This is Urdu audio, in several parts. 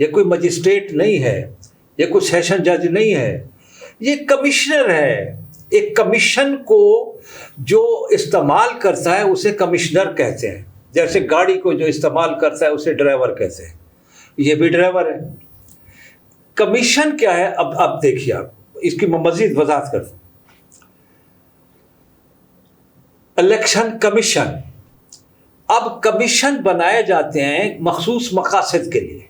یہ کوئی مجسٹریٹ نہیں ہے، یہ کوئی سیشن جج نہیں ہے، یہ کمشنر ہے۔ ایک کمیشن کو جو استعمال کرتا ہے اسے کمشنر کہتے ہیں، جیسے گاڑی کو جو استعمال کرتا ہے اسے ڈرائیور کہتے ہیں، یہ بھی ڈرائیور ہے۔ کمیشن کیا ہے؟ اب دیکھیے، آپ اس کی میں مزید وضاحت کرتا ہوں۔ الیکشن کمیشن، اب کمیشن بنائے جاتے ہیں مخصوص مقاصد کے لیے،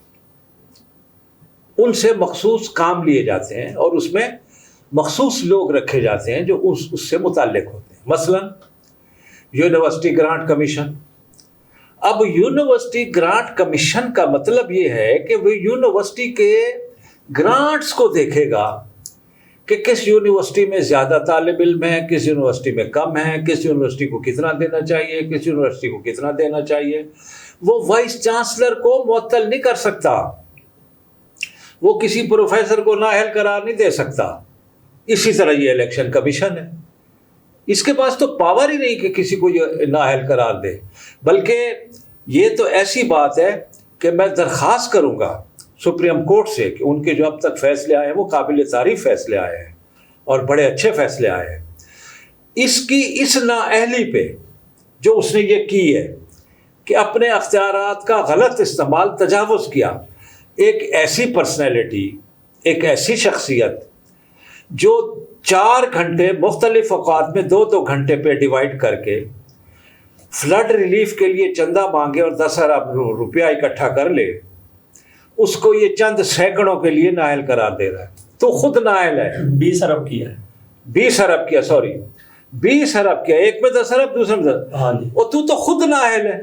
ان سے مخصوص کام لیے جاتے ہیں اور اس میں مخصوص لوگ رکھے جاتے ہیں جو اس سے متعلق ہوتے ہیں۔ مثلا یونیورسٹی گرانٹ کمیشن۔ اب یونیورسٹی گرانٹ کمیشن کا مطلب یہ ہے کہ وہ یونیورسٹی کے گرانٹس کو دیکھے گا کہ کس یونیورسٹی میں زیادہ طالب علم ہیں، کس یونیورسٹی میں کم ہیں، کس یونیورسٹی کو کتنا دینا چاہیے، کس یونیورسٹی کو کتنا دینا چاہیے۔ وہ وائس چانسلر کو معطل نہیں کر سکتا، وہ کسی پروفیسر کو نااہل قرار نہیں دے سکتا۔ اسی طرح یہ الیکشن کمیشن ہے، اس کے پاس تو پاور ہی نہیں کہ کسی کو یہ نااہل قرار دے، بلکہ یہ تو ایسی بات ہے کہ میں درخواست کروں گا سپریم کورٹ سے کہ ان کے جو اب تک فیصلے آئے ہیں وہ قابل تعریف فیصلے آئے ہیں اور بڑے اچھے فیصلے آئے ہیں۔ اس کی اس نااہلی پہ جو اس نے یہ کی ہے کہ اپنے اختیارات کا غلط استعمال، تجاوز کیا، ایک ایسی پرسنالٹی، ایک ایسی شخصیت جو 4 گھنٹے مختلف اوقات میں 2 گھنٹے پہ ڈیوائڈ کر کے فلڈ ریلیف کے لیے چندہ مانگے اور 10 ارب روپیہ اکٹھا کر لے، اس کو یہ چند سینکڑوں کے لیے نااہل قرار دے رہا ہے۔ تو خود نااہل ہے۔ 20 ارب کیا ہے، 20 ارب کیا، سوری 20 ارب کیا، ایک میں 10 ارب، دوسرے میں 10۔ ہاں جی، اور تو خود نااہل ہے۔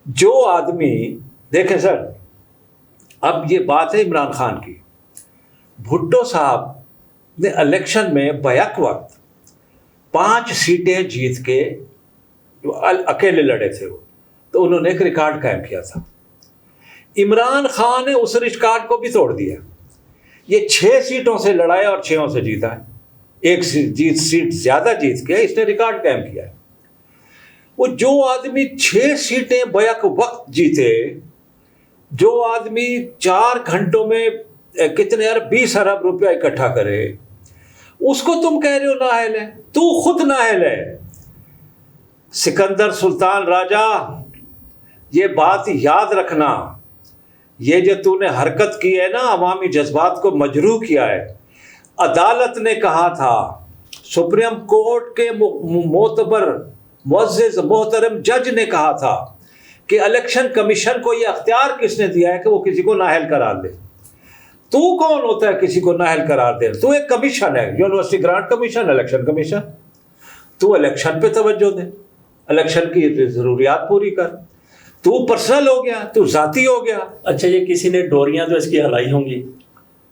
جو آدمی، دیکھیں سر، اب یہ بات ہے عمران خان کی، بھٹو صاحب نے الیکشن میں بیک وقت 5 سیٹیں جیت کے اکیلے لڑے تھے وہ، تو انہوں نے ایک ریکارڈ قائم کیا تھا۔ عمران خان نے اس ریکارڈ کو بھی توڑ دیا، یہ 6 سیٹوں سے لڑا ہے اور 6 سے جیتا ہے، ایک سیٹ زیادہ جیت کے اس نے ریکارڈ قائم کیا ہے۔ وہ جو آدمی 6 سیٹیں بیک وقت جیتے، جو آدمی 4 گھنٹوں میں کتنے ارب، 20 ارب روپیہ اکٹھا کرے، اس کو تم کہہ رہے ہو نااہل ہے؟ تو خود نااہل ہے۔ سکندر سلطان راجہ، یہ بات یاد رکھنا، یہ جو تو نے حرکت کی ہے نا، عوامی جذبات کو مجروح کیا ہے۔ عدالت نے کہا تھا، سپریم کورٹ کے معتبر معزز محترم جج نے کہا تھا کہ الیکشن کمیشن کو یہ اختیار کس نے دیا ہے کہ وہ کسی کو نااہل قرار دے؟ تو کون ہوتا ہے کسی کو نااہل قرار دے؟ تو ایک کمیشن ہے، university grant commission, election commission. تو الیکشن پہ توجہ دے، الیکشن کی ضروریات پوری کر۔ تو پرسنل ہو گیا، تو ذاتی ہو گیا۔ اچھا، یہ کسی نے ڈوریاں تو اس کی ہلائی ہوں گی،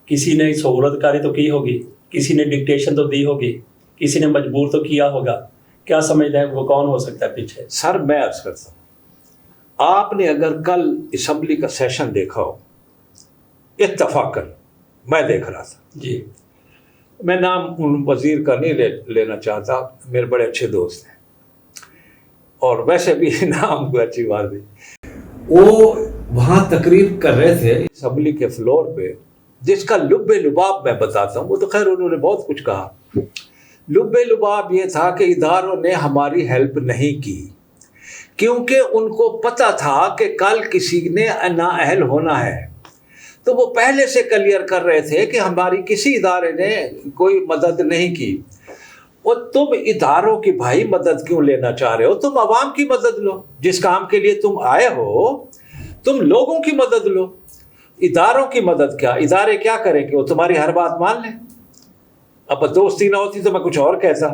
کسی نے سہولت کاری تو کی ہوگی، کسی نے ڈکٹیشن تو دی ہوگی، کسی نے مجبور تو کیا ہوگا، کیا سمجھتے ہیں وہ کون ہو سکتا ہے پیچھے؟ سر میں عرض کرتا ہوں، آپ نے اگر کل اسمبلی کا سیشن دیکھا ہو، اتفاقاً میں دیکھ رہا تھا، جی، میں نام ان وزیر کا نہیں لینا چاہتا، میرے بڑے اچھے دوست ہیں اور ویسے بھی نام کوئی اچھی بات نہیں۔ وہ وہاں تقریر کر رہے تھے اسمبلی کے فلور پہ، جس کا لب لباب میں بتاتا ہوں، وہ تو خیر انہوں نے بہت کچھ کہا۔ لب لباب یہ تھا کہ اداروں نے ہماری ہیلپ نہیں کی، کیونکہ ان کو پتہ تھا کہ کل کسی نے نااہل ہونا ہے، تو وہ پہلے سے کلیئر کر رہے تھے کہ ہماری کسی ادارے نے کوئی مدد نہیں کی۔ اور تم اداروں کی بھائی مدد کیوں لینا چاہ رہے ہو؟ تم عوام کی مدد لو، جس کام کے لیے تم آئے ہو تم لوگوں کی مدد لو۔ اداروں کی مدد کیا، ادارے کیا کریں کہ وہ تمہاری ہر بات مان لیں؟ اب دوستی نہ ہوتی تو میں کچھ اور کہتا،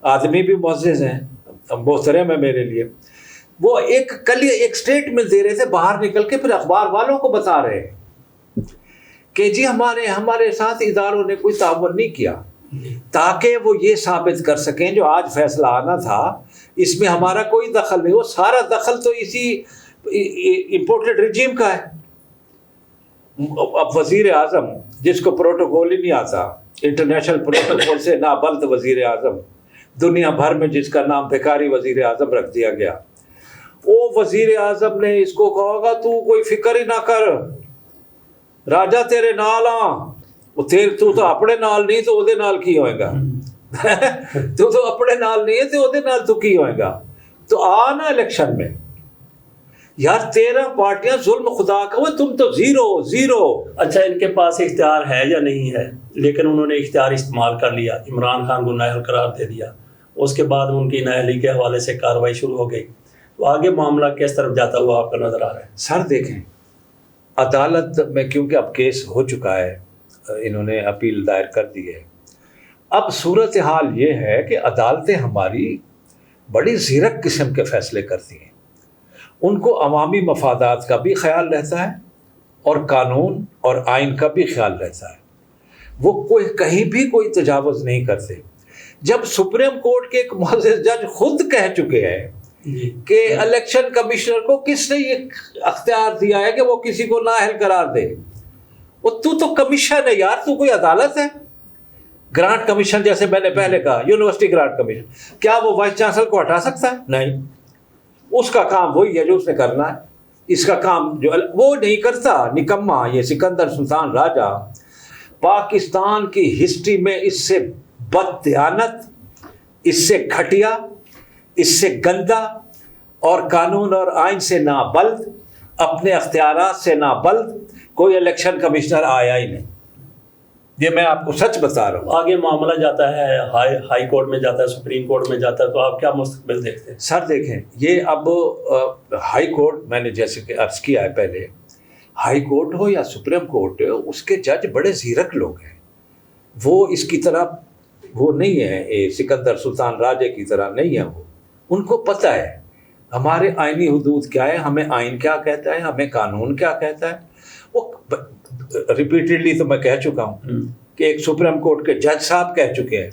آدمی بھی معزز ہیں، محترم ہے میرے لیے۔ وہ کل ایک سٹیٹمنٹ دے رہے تھے باہر نکل کے، پھر اخبار والوں کو بتا رہے کہ جی ہمارے ساتھ اداروں نے کوئی تعاون نہیں کیا، تاکہ وہ یہ ثابت کر سکیں جو آج فیصلہ آنا تھا اس میں ہمارا کوئی دخل نہیں۔ وہ سارا دخل تو اسی امپورٹڈ رجیم کا ہے۔ اب وزیر اعظم جس کو پروٹوکول ہی نہیں آتا، انٹرنیشنل پروٹوکول سے نابلد وزیر اعظم، دنیا بھر میں جس کا نام بھکاری وزیر اعظم رکھ دیا گیا، وہ وزیر اعظم نے اس کو کہا ہوگا تو کوئی فکر ہی نہ کر راجا تیرے نال تو اپنے نال نہیں تو وہ نال کی ہوئے گا تو اپنے نال نہیں ہے تو وہ نال تو کی ہوئے گا. تو آنا الیکشن میں یار 13 پارٹیاں ظلم خدا کا وہ تم تو زیرو. اچھا ان کے پاس اختیار ہے یا نہیں ہے, لیکن انہوں نے اختیار استعمال کر لیا, عمران خان کو نااہل قرار دے دیا, اس کے بعد ان کی نااہلی کے حوالے سے کارروائی شروع ہو گئی. تو آگے معاملہ کس طرف جاتا ہوا آپ کا نظر آ رہا ہے؟ سر دیکھیں عدالت میں کیونکہ اب کیس ہو چکا ہے, انہوں نے اپیل دائر کر دی ہے. اب صورتحال یہ ہے کہ عدالتیں ہماری بڑی زیرک قسم کے فیصلے کرتی ہیں. ان کو عوامی مفادات کا بھی خیال رہتا ہے اور قانون اور آئین کا بھی خیال رہتا ہے. وہ کہیں بھی کوئی تجاوز نہیں کرتے. جب سپریم کورٹ کے ایک معزز جج خود کہہ چکے ہیں کہ الیکشن کمشنر کو کس نے یہ اختیار دیا ہے کہ وہ کسی کو نااہل قرار دے, وہ تو کمیشن ہے یار, تو کوئی عدالت ہے؟ گرانٹ کمیشن جیسے میں نے پہلے کہا, یونیورسٹی گرانٹ کمیشن, کیا وہ وائس چانسلر کو ہٹا سکتا ہے؟ نہیں. اس کا کام وہی ہے جو اس نے کرنا ہے. اس کا کام جو وہ نہیں کرتا. نکما یہ سکندر سلطان راجہ پاکستان کی ہسٹری میں اس سے بددیانت, اس سے گھٹیا, اس سے گندا اور قانون اور آئین سے نابلد, اپنے اختیارات سے نابلد کوئی الیکشن کمشنر آیا ہی نہیں. یہ میں آپ کو سچ بتا رہا ہوں. آگے معاملہ جاتا ہے ہائی کورٹ میں جاتا ہے, سپریم کورٹ میں جاتا ہے, تو آپ کیا مستقبل دیکھتے ہیں؟ سر دیکھیں یہ اب ہائی کورٹ, میں نے جیسے کہ عرض کیا ہے پہلے, ہائی کورٹ ہو یا سپریم کورٹ, اس کے جج بڑے زیرک لوگ ہیں. وہ اس کی طرح وہ نہیں ہے سکندر سلطان راجے کی طرح نہیں ہے. وہ ان کو پتہ ہے ہمارے آئینی حدود کیا ہے, ہمیں آئین کیا کہتا ہے, ہمیں قانون کیا کہتا ہے. وہ ریپیٹڈلی تو میں کہہ چکا ہوں کہ ایک سپریم کورٹ کے جج صاحب کہہ چکے ہیں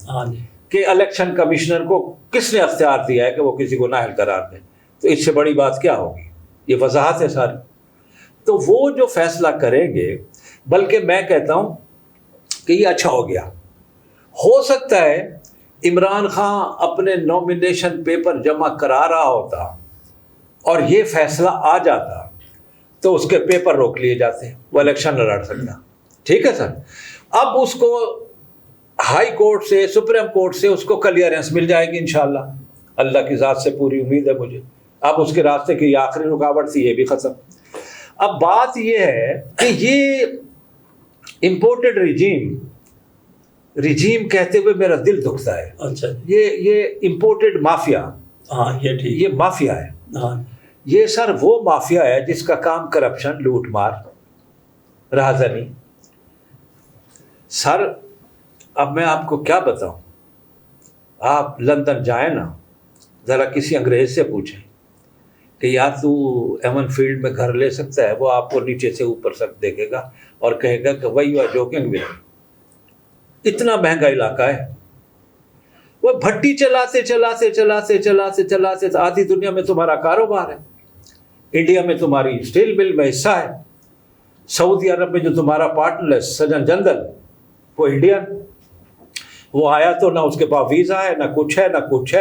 کہ الیکشن کمشنر کو کس نے اختیار دیا ہے کہ وہ کسی کو نااہل قرار دے. تو اس سے بڑی بات کیا ہوگی؟ یہ وضاحت ہے ساری. تو وہ جو فیصلہ کریں گے, بلکہ میں کہتا ہوں کہ یہ اچھا ہو گیا. ہو سکتا ہے عمران خان اپنے نومینیشن پیپر جمع کرا رہا ہوتا اور یہ فیصلہ آ جاتا تو اس کے پیپر روک لیے جاتے, وہ الیکشن نہ لڑ سکتا. ٹھیک ہے سر. اب اس کو ہائی کورٹ سے, سپریم کورٹ سے اس کو کلیئرنس مل جائے گی انشاءاللہ. اللہ کی ذات سے پوری امید ہے مجھے. اب اس کے راستے کی آخری رکاوٹ تھی, یہ بھی ختم. اب بات یہ ہے کہ یہ امپورٹڈ رجیم کہتے ہوئے میرا دل دکھتا ہے. اچھا, یہ امپورٹڈ مافیا, ہاں یہ ٹھیک, یہ مافیا ہے. ہاں یہ سر وہ مافیا ہے جس کا کام کرپشن, لوٹ مار, رہزنی. سر اب میں آپ کو کیا بتاؤں, آپ لندن جائیں نا, ذرا کسی انگریز سے پوچھیں کہ یار تو ایمن فیلڈ میں گھر لے سکتا ہے, وہ آپ کو نیچے سے اوپر تک دیکھے گا اور کہے گا کہ وہی یو آر جوکنگ ود. اتنا مہنگا علاقہ ہے. وہ بھٹی چلاتے آدھی دنیا میں تمہارا کاروبار ہے. انڈیا میں تمہاری اسٹیل مل میں حصہ ہے. سعودی عرب میں جو تمہارا پارٹنر ہے سجن جندل, وہ انڈین. وہ آیا تو نہ اس کے پاس ویزا ہے, نہ کچھ ہے,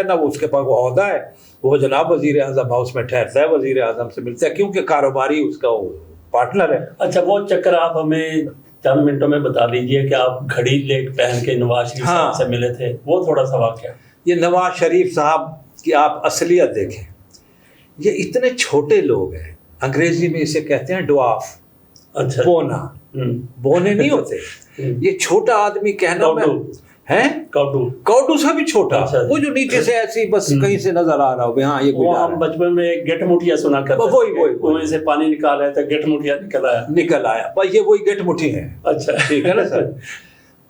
نہ وہ اس کے پاس وہ عہدہ ہے. وہ جناب وزیر اعظم ہاؤس میں ٹھہرتا ہے, وزیر اعظم سے ملتا ہے, کیونکہ کاروباری اس کا پارٹنر ہے. اچھا, وہ چکر آپ ہمیں چند منٹوں میں بتا دیجئے کہ آپ گھڑی لے پہن کے نواز شریف صاحب سے ملے تھے, وہ تھوڑا سا واقعہ. یہ نواز شریف صاحب کی آپ اصلیت دیکھیں. یہ اتنے چھوٹے لوگ ہیں, انگریزی میں اسے کہتے ہیں ڈواف. اچھا, بونا, بونے نہیں ہوتے. یہ چھوٹا آدمی کہنا میں ہے, کوٹو سے بھی چھوٹا, وہ جو نیچے سے ایسی بس کہیں سے نظر آ رہا ہو. ہاں یہ وہ ہم بچپن میں گٹ مٹھیا سنا کرتے تھے, وہی کنویں سے پانی نکال رہے تھے, گٹ مٹھیا نکل آیا. بھائی یہ وہی گٹ مٹھی ہیں. اچھا ٹھیک ہے نا سر.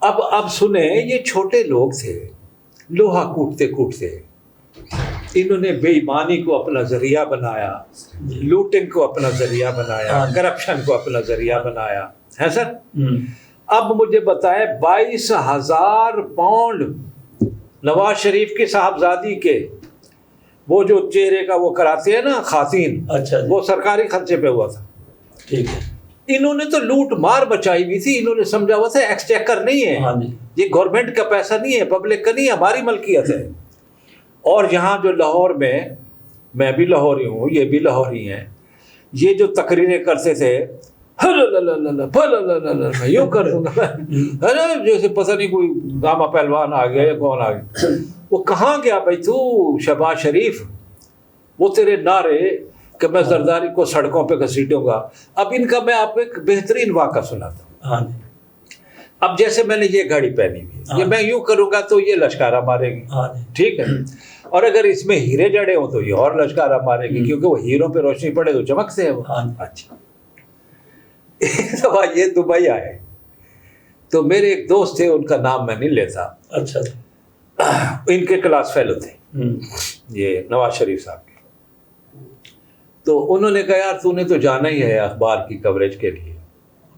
اب سنیں, یہ چھوٹے لوگ تھے, لوہا کوٹتے انہوں نے بے ایمانی کو اپنا ذریعہ بنایا, لوٹنگ کو اپنا ذریعہ بنایا, کرپشن کو اپنا ذریعہ بنایا ہے سر. اب مجھے بتائیں 22,000 پاؤنڈ نواز شریف کی صاحبزادی کے وہ جو چہرے کا وہ کراتے ہیں نا خواتین, اچھا, وہ سرکاری خرچے پہ ہوا تھا. ٹھیک ہے. انہوں نے تو لوٹ مار بچائی ہوئی تھی. انہوں نے سمجھا ہوا تھا ایکسچیکر نہیں ہے, یہ گورنمنٹ کا پیسہ نہیں ہے, پبلک کا نہیں ہے, ہماری ملکیت ہے. اور یہاں جو لاہور میں میں بھی لاہوری ہوں، یہ بھی لاہوری ہیں، یہ جو تقریریں کرتے تھے میں یوں کر دوں گا، جیسے پتہ نہیں کوئی گاما پہلوان آ گیا یا کون آ گیا. وہ کہاں گیا بھائی تو شہباز شریف؟ وہ تیرے نعرے کہ میں زرداری کو سڑکوں پہ گھسیٹوں گا. اب ان کا میں آپ کو ایک بہترین واقعہ سناتا ہوں. ہاں جی. اب جیسے میں نے یہ گھڑی پہنی ہوئی، یہ میں یوں کروں گا تو یہ لشکارہ مارے گی، ہاں جی. ٹھیک ہے، اور اگر اس میں ہیرے جڑے ہوں تو یہ اور لشکارہ مارے گی، کیونکہ وہ ہیروں پہ روشنی پڑے تو چمکتے ہیں وہ. اچھا، ایک دفعہ یہ دبئی آئے تو میرے ایک دوست تھے، ان کا نام میں نہیں لیتا. اچھا. ان کے کلاس فیلو تھے یہ نواز شریف صاحب کے. تو انہوں نے کہا یار تو نے تو جانا ہی ہے اخبار کی کوریج کے لیے.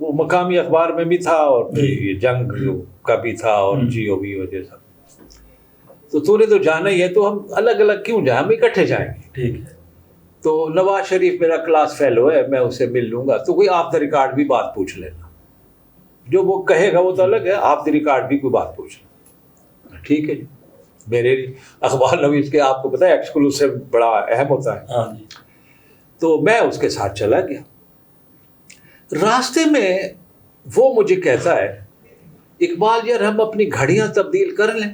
وہ مقامی اخبار میں بھی تھا اور یہ جنگ کا بھی تھا اور جیو بھی وجہ سب. تو نے تو جانا ہی ہے، تو ہم الگ الگ کیوں جائیں، ہم اکٹھے جائیں گے. ٹھیک ہے. تو نواز شریف میرا کلاس فیلو ہے، میں اسے مل لوں گا، تو کوئی آف دا ریکارڈ بھی بات پوچھ لینا، جو وہ کہے گا وہ تو الگ ہے، آف دا ریکارڈ بھی کوئی بات پوچھ لینا. ٹھیک ہے جی. میرے اخبار نویس کے آپ کو پتہ ہے ایکسکلوسیو بڑا اہم ہوتا ہے. ہاں جی. تو میں اس کے ساتھ چلا گیا. راستے میں وہ مجھے کہتا ہے اقبال یار ہم اپنی گھڑیاں تبدیل کر لیں.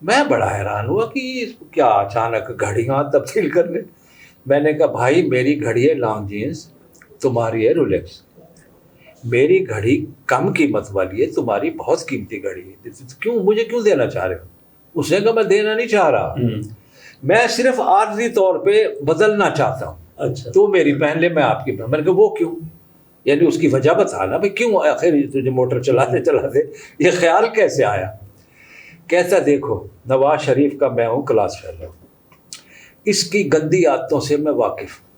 میں بڑا حیران ہوا کہ کیا اچانک گھڑیاں تبدیل کر لیں. میں نے کہا بھائی میری گھڑی ہے لانگجینس، تمہاری ہے رولیکس. میری گھڑی کم قیمت والی ہے، تمہاری بہت قیمتی گھڑی ہے، کیوں مجھے کیوں دینا چاہ رہے ہو؟ اس نے کہا میں دینا نہیں چاہ رہا، میں صرف عارضی طور پہ بدلنا چاہتا ہوں. اچھا. تو میری پہن لے، میں آپ کی پہن. میں نے کہا وہ کیوں؟ یعنی اس کی وجہ بتا نا بھائی کیوں آخر تجھے موٹر چلاتے چلاتے یہ خیال کیسے آیا؟ کہتا دیکھو نواز شریف کا میں ہوں کلاس فیلو، اس کی گندی عادتوں سے میں واقف ہوں.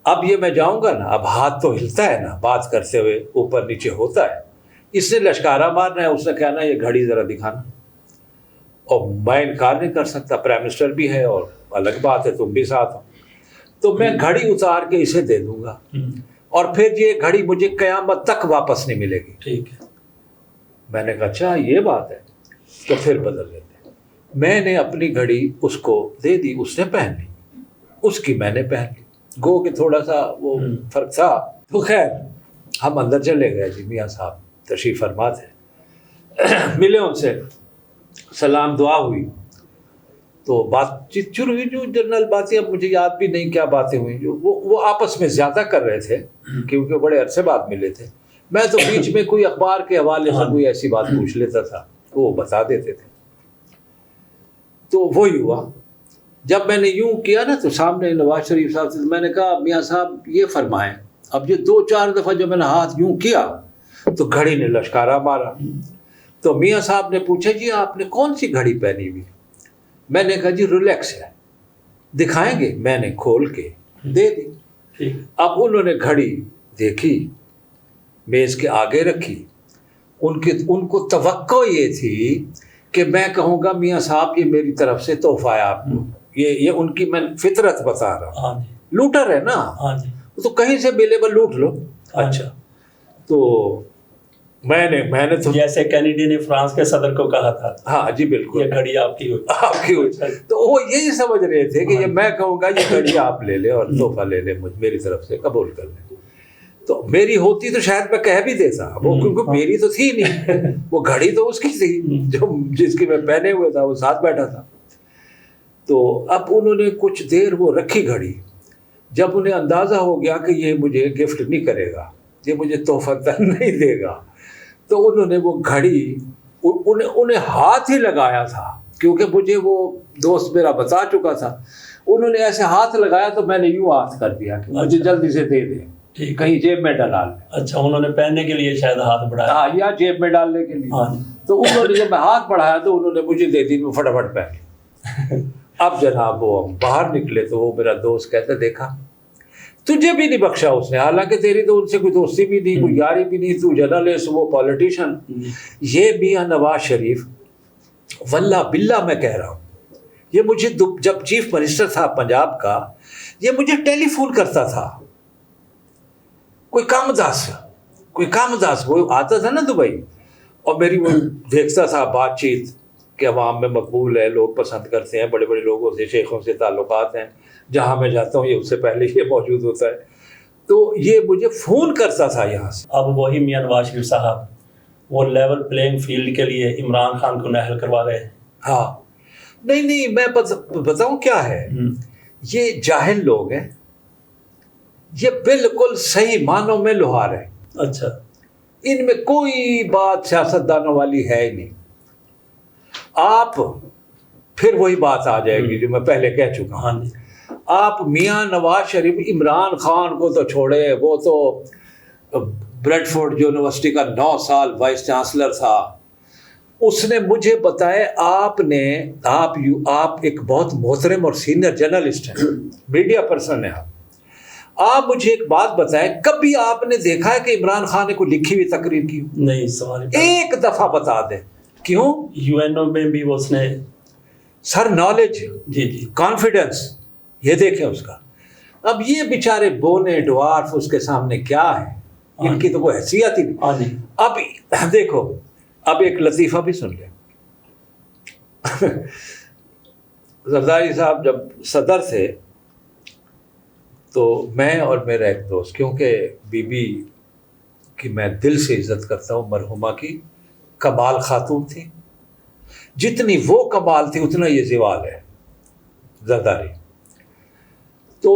اب یہ میں جاؤں گا نا، اب ہاتھ تو ہلتا ہے نا بات کرتے ہوئے، اوپر نیچے ہوتا ہے. اس نے لشکارہ مارنا ہے، اس نے کہنا یہ گھڑی ذرا دکھانا، اور میں انکار نہیں کر سکتا، پرائم منسٹر بھی ہے اور الگ بات ہے تم بھی ساتھ ہو. تو میں گھڑی اتار کے اسے دے دوں گا اور پھر یہ گھڑی مجھے قیامت تک واپس نہیں ملے گی. ٹھیک ہے. میں نے کہا اچھا یہ بات ہے، تو پھر بدل لیتے. میں نے اپنی گھڑی اس کو دے دی، اس نے پہن لی، اس کی میں نے پہن لی. گو کہ تھوڑا سا وہ فرق تھا. تو خیر ہم اندر چلے گئے جی. میاں صاحب تشریف فرما تھے، ملے ان سے، سلام دعا ہوئی، تو بات چیت شروع ہوئی. جو جنرل باتیں اب مجھے یاد بھی نہیں کیا باتیں ہوئیں، جو وہ آپس میں زیادہ کر رہے تھے کیونکہ بڑے عرصے بعد ملے تھے. میں تو بیچ میں کوئی اخبار کے حوالے سے کوئی ایسی بات پوچھ لیتا تھا، وہ بتا دیتے تھے. تو وہی ہوا. جب میں نے یوں کیا نا تو سامنے نواز شریف صاحب سے میں نے کہا میاں صاحب یہ فرمائیں. اب یہ 2-4 دفعہ جو میں نے ہاتھ یوں کیا تو گھڑی نے لشکارہ مارا. تو میاں صاحب نے پوچھا جی آپ نے کون سی گھڑی پہنی ہوئی؟ میں نے کہا جی رولیکس ہے. دکھائیں گے؟ میں نے کھول کے دے دی. اب انہوں نے گھڑی دیکھی، میز کے آگے رکھی. ان کو توقع یہ تھی کہ میں کہوں گا میاں صاحب یہ میری طرف سے تحفہ ہے آپ کو. یہ ان کی میں فطرت بتا رہا ہوں. لوٹر ہے نا، تو کہیں سے ملے وہ لوٹ لو. اچھا. تو میں نے تو جیسے کینیڈی نے فرانس کے صدر کو کہا تھا، ہاں جی بالکل، یہ گھڑی آپ کی ہوئی. تو وہ یہی سمجھ رہے تھے کہ یہ میں کہوں گا یہ گھڑی آپ لے لیں اور تحفہ لے لیں، میری طرف سے قبول کر لیں. تو میری ہوتی تو شاید میں کہہ بھی دیتا، وہ کیونکہ میری تو تھی نہیں، وہ گھڑی تو اس کی تھی جو جس کی میں پہنے ہوئے تھا، وہ ساتھ بیٹھا تھا. تو اب انہوں نے کچھ دیر وہ رکھی گھڑی. جب انہیں اندازہ ہو گیا کہ یہ مجھے گفٹ نہیں کرے گا، یہ مجھے تحفہ نہیں دے گا، تو انہوں نے وہ گھڑی انہیں ہاتھ ہی لگایا تھا، کیونکہ مجھے وہ دوست میرا بتا چکا تھا. انہوں نے ایسے ہاتھ لگایا تو میں نے یوں ہاتھ کر دیا کہ مجھے جلدی سے دے دیں، کہیں جیب میں ڈال لیں. اچھا، انہوں نے پہننے کے لیے شاید ہاتھ بڑھایا. ہاں، یا جیب میں ڈالنے کے لیے. تو انہوں نے جب میں ہاتھ بڑھایا تو انہوں نے مجھے دے دی، میں فٹافٹ پہن لی. اب جناب وہ باہر نکلے تو وہ میرا دوست کہتا دیکھا تجھے بھی نہیں بخشا اس نے، حالانکہ تیری تو ان سے کوئی دوستی بھی نہیں، کوئی یاری بھی نہیں، تو جرنلسٹ، وہ پولیٹیشین. یہ میاں نواز شریف واللہ باللہ میں کہہ رہا ہوں، یہ مجھے جب چیف منسٹر تھا پنجاب کا، یہ مجھے ٹیلی فون کرتا تھا. کوئی کام داس وہ آتا تھا نا دبئی، اور میری وہ دیکھتا تھا بات چیت. کہ عوام میں مقبول ہے, لوگ پسند کرتے ہیں, بڑے بڑے لوگوں سے, شیخوں سے تعلقات ہیں, جہاں میں جاتا ہوں یہ اس سے پہلے یہ موجود ہوتا ہے. تو یہ مجھے فون کرتا تھا یہاں سے. اب وہی میاں نواز شریف صاحب وہ لیول پلینگ فیلڈ کے لیے عمران خان کو نااہل کروا رہے ہیں. ہاں نہیں میں بتاؤں کیا ہے, یہ جاہل لوگ ہیں, یہ بالکل صحیح معنوں میں لوہار ہیں. اچھا, ان میں کوئی بات سیاستدانوں والی ہے ہی نہیں. آپ پھر وہی بات آ جائے گی جو میں پہلے کہہ چکا ہوں. ہاں جی, آپ میاں نواز شریف, عمران خان کو تو چھوڑے, وہ تو بریڈ فورڈ یونیورسٹی کا 9 سال وائس چانسلر تھا. اس نے مجھے بتایا آپ ایک بہت محترم اور سینئر جرنلسٹ ہیں, میڈیا پرسن ہیں آپ مجھے ایک بات بتائیں, کبھی آپ نے دیکھا ہے کہ عمران خان نے کوئی لکھی ہوئی تقریر کی؟ نہیں, سوال ایک دفعہ بتا دیں. کیوں؟ UN میں بھی اس نے سر نالج, جی جی, کانفیڈنس, یہ دیکھیں اس کا. اب یہ بیچارے بونے ڈوارف اس کے سامنے کیا ہے, ان کی تو کوئی حیثیت ہی نہیں. ہاں جی, اب دیکھو, اب ایک لطیفہ بھی سن لیں. زرداری صاحب جب صدر تھے تو میں اور میرا ایک دوست, کیونکہ بی بی کی میں دل سے عزت کرتا ہوں, مرحومہ کی کمال خاتون تھی, جتنی وہ کمال تھی اتنا یہ زوال ہے زرداری. تو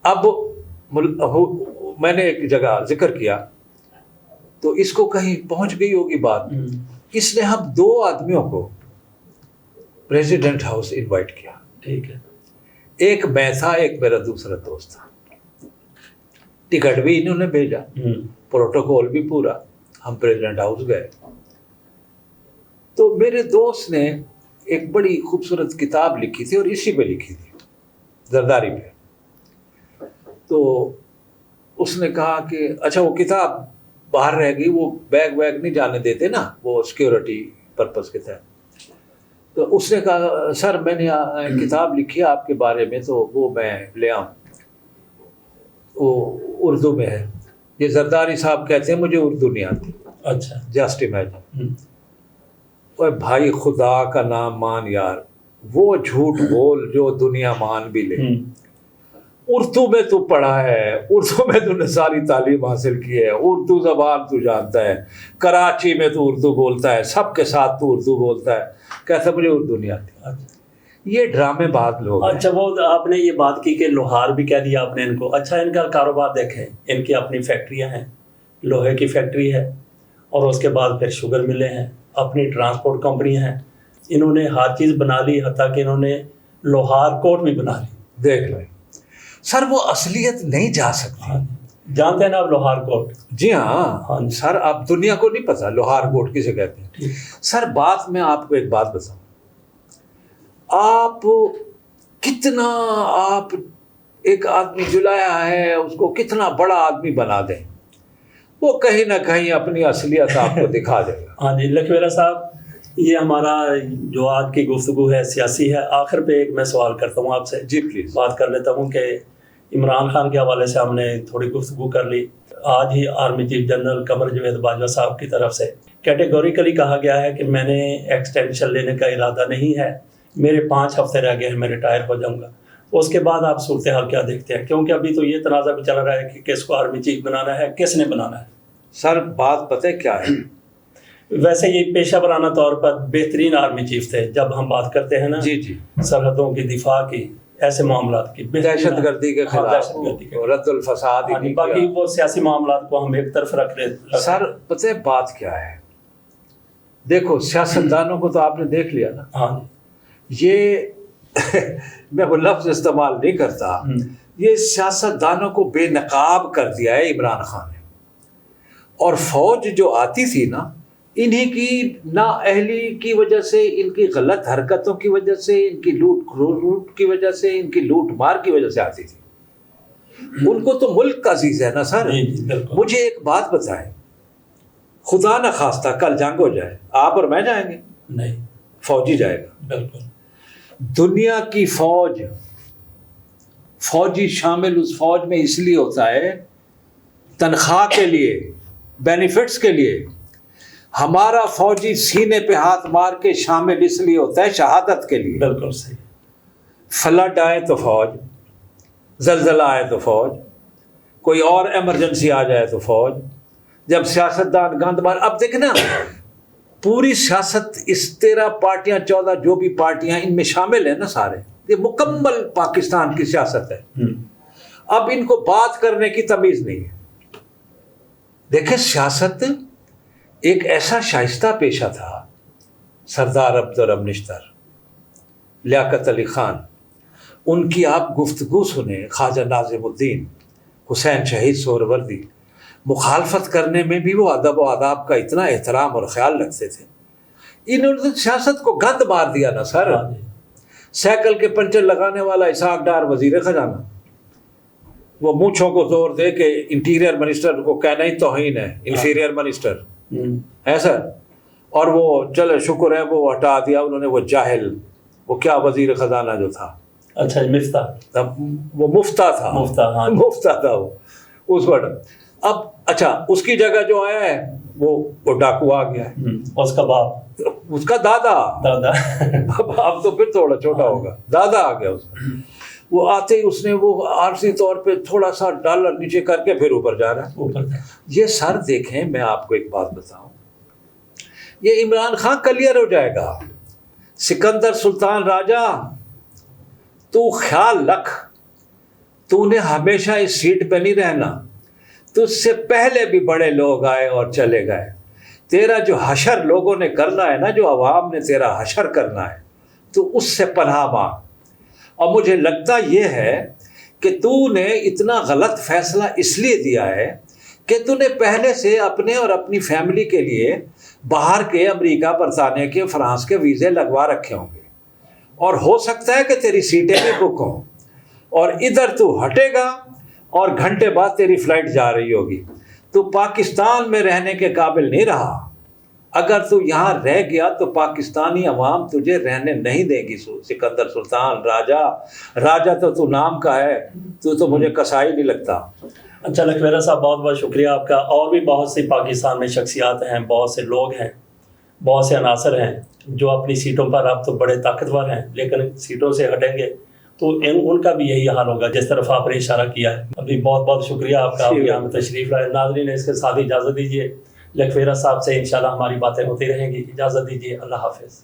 اب میں نے ایک جگہ ذکر کیا تو اس کو کہیں پہنچ گئی ہوگی بات, اس نے ہم 2 آدمیوں کو پریزیڈنٹ ہاؤس انوائٹ کیا. ٹھیک ہے, ایک میں تھا, ایک میرا دوسرا دوست تھا. ٹکٹ بھی انہوں نے بھیجا, پروٹوکول بھی پورا. ہم پریزیڈنٹ ہاؤس گئے تو میرے دوست نے ایک بڑی خوبصورت کتاب لکھی تھی, اور اسی پہ لکھی تھی, زرداری پہ. تو اس نے کہا کہ اچھا وہ کتاب باہر رہ گئی, وہ بیگ نہیں جانے دیتے نا, وہ سیکیورٹی پرپز کے تحت. تو اس نے کہا سر میں نے کتاب لکھی ہے آپ کے بارے میں, تو وہ میں لے آؤں, وہ اردو میں ہے. یہ زرداری صاحب کہتے ہیں مجھے اردو نہیں آتی. اچھا, جسٹ امیجن. اوے بھائی خدا کا نام مان یار, وہ جھوٹ بول جو دنیا مان بھی لے. اردو میں تو پڑھا ہے, اردو میں تو نے ساری تعلیم حاصل کی ہے, اردو زبان تو جانتا ہے, کراچی میں تو اردو بولتا ہے, سب کے ساتھ تو اردو بولتا ہے, کیسا مجھے اردو نہیں آتی. یہ ڈرامے باز لوگ ہیں. اچھا, وہ آپ نے یہ بات کی کہ لوہار بھی کہہ دیا آپ نے ان کو. اچھا, ان کا کاروبار دیکھیں, ان کی اپنی فیکٹریاں ہیں, لوہے کی فیکٹری ہے, اور اس کے بعد پھر شوگر ملیں ہیں, اپنی ٹرانسپورٹ کمپنیاں ہیں. انہوں نے ہر چیز بنا لی, حتیٰ کہ انہوں نے لوہار کوٹ بھی بنا لی. دیکھ لیں سر, وہ اصلیت نہیں جا سکتی. جانتے ہیں نا آپ لوہار کوٹ؟ جی ہاں سر, آپ دنیا کو نہیں پتا لوہار کوٹ کسے کہتے ہیں. سر بات میں آپ کو ایک بات بتاؤں, آپ کتنا آپ ایک آدمی جلایا ہے اس کو کتنا بڑا آدمی بنا دیں, وہ کہیں نہ کہیں اپنی اصلیت آپ کو دکھا دے گا. ہاں جی, لکھویرا صاحب, یہ ہمارا جو آج کی گفتگو ہے سیاسی ہے. آخر پہ ایک میں سوال کرتا ہوں آپ سے. جی پلیز. بات کر لیتا ہوں کہ عمران خان کے حوالے سے ہم نے تھوڑی گفتگو کر لی. آج ہی army chief general Qamar Javed Bajwa صاحب کی طرف سے کیٹیگوریکلی کہا گیا ہے کہ میں نے ایکسٹینشن لینے کا ارادہ نہیں ہے, میرے 5 ہفتے رہ گئے ہیں, میں ریٹائر ہو جاؤں گا. اس کے بعد آپ صورتحال کیا دیکھتے ہیں, کیونکہ ابھی تو یہ تنازع بھی چل رہا ہے کہ کس کو آرمی چیف بنانا ہے, کس نے بنانا ہے. سر بات پتہ کیا ہے, ویسے یہ پیشہ ورانہ طور پر بہترین آرمی چیف تھے. جب ہم بات کرتے ہیں نا جی جی سرحدوں کی دفاع کی, ایسے معاملات کی, دہشت گردی کے خلاف رد الفساد, باقی وہ سیاسی معاملات کو ہم ایک طرف رکھ رہے. سر پتہ بات کیا ہے, دیکھو سیاستدانوں کو تو آپ نے دیکھ لیا نا. ہاں, یہ میں وہ لفظ استعمال نہیں کرتا, یہ سیاستدانوں کو بے نقاب کر دیا ہے عمران خان نے. اور فوج جو آتی تھی نا, انہی کی نااہلی کی وجہ سے, ان کی غلط حرکتوں کی وجہ سے, ان کی لوٹ کی وجہ سے, ان کی لوٹ مار کی وجہ سے آتی تھی. ان کو تو ملک کا عزیز ہے نا سر. مجھے ایک بات بتائیں, خدا نہ خواستہ کل جنگ ہو جائے, آپ اور میں جائیں گے؟ نہیں, فوجی جائے گا. بالکل. دنیا کی فوجی شامل اس فوج میں اس لیے ہوتا ہے تنخواہ کے لیے, بینیفٹس کے لیے. ہمارا فوجی سینے پہ ہاتھ مار کے شامل اس لیے ہوتا ہے شہادت کے لیے. بالکل صحیح. فلڈ آئے تو فوج، زلزلہ آئے تو فوج، کوئی اور ایمرجنسی آ جائے تو فوج. جب سیاستدان گند مار، اب دیکھنا پوری سیاست اس 13 پارٹیاں 14 جو بھی پارٹیاں ان میں شامل ہیں نا سارے، یہ مکمل پاکستان کی سیاست ہے. اب ان کو بات کرنے کی تمیز نہیں ہے. دیکھیں سیاست ایک ایسا شائستہ پیشہ تھا. سردار عبدالرب نشتر، لیاقت علی خان، ان کی آپ گفتگو سنیں، خواجہ ناظم الدین، حسین شہید سہروردی، مخالفت کرنے میں بھی وہ ادب و آداب کا اتنا احترام اور خیال رکھتے تھے. انہوں نے سیاست کو گند مار دیا نا سر. سائیکل کے پنچر لگانے والا اسحاق ڈار وزیر خزانہ، وہ مونچھوں کو زور دے کہ انٹیریئر منسٹر کو کہنا ہی توہین ہے، انفیریئر منسٹر ہے سر. اور وہ چلے شکر ہے وہ ہٹا دیا انہوں نے، وہ جاہل، وہ کیا وزیر خزانہ جو تھا، اچھا مفتہ، وہ مفتہ تھا، مفتہ تھا وہ اس وقت. اب اچھا اس کی جگہ جو آیا ہے وہ ڈاکو آ گیا ہے، اس کا باپ، اس کا دادا اب تو پھر تھوڑا چھوٹا ہوگا، دادا آ گیا اس کا. وہ آتے ہی اس نے وہ عارضی طور پہ تھوڑا سا ڈالر نیچے کر کے پھر اوپر جا رہا ہے. یہ سر دیکھیں میں آپ کو ایک بات بتاؤں، یہ عمران خان کلیئر ہو جائے گا. سکندر سلطان راجہ تو خیال رکھ، تو نے ہمیشہ اس سیٹ پہ نہیں رہنا. تجھ سے پہلے بھی بڑے لوگ آئے اور چلے گئے. تیرا جو حشر لوگوں نے کرنا ہے نا، جو عوام نے تیرا حشر کرنا ہے، تو اس سے پناہ مانگ. اور مجھے لگتا یہ ہے کہ تو نے اتنا غلط فیصلہ اس لیے دیا ہے کہ تو نے پہلے سے اپنے اور اپنی فیملی کے لیے باہر کے امریکہ، برطانیہ کے، فرانس کے ویزے لگوا رکھے ہوں گے، اور ہو سکتا ہے کہ تیری سیٹیں بھی بک ہوں، اور ادھر تو ہٹے گا اور گھنٹے بعد تیری فلائٹ جا رہی ہوگی. تو پاکستان میں رہنے کے قابل نہیں رہا. اگر تو یہاں رہ گیا تو پاکستانی عوام تجھے رہنے نہیں دے گی. سکندر سلطان راجہ تو نام کا ہے، تو مجھے کسائی نہیں لگتا. اچھا لکھویرا صاحب بہت بہت شکریہ آپ کا. اور بھی بہت سی پاکستان میں شخصیات ہیں، بہت سے لوگ ہیں، بہت سے عناصر ہیں جو اپنی سیٹوں پر اب تو بڑے طاقتور ہیں، لیکن سیٹوں سے ہٹیں گے تو ان کا بھی یہی حال ہوگا جس طرف آپ نے اشارہ کیا ہے. ابھی بہت بہت شکریہ آپ کا، آپ یہاں میں تشریف لائے. ناظرین اس کے ساتھ اجازت دیجیے، لکھویرا صاحب سے انشاءاللہ ہماری باتیں ہوتی رہیں گی. اجازت دیجیے، اللہ حافظ.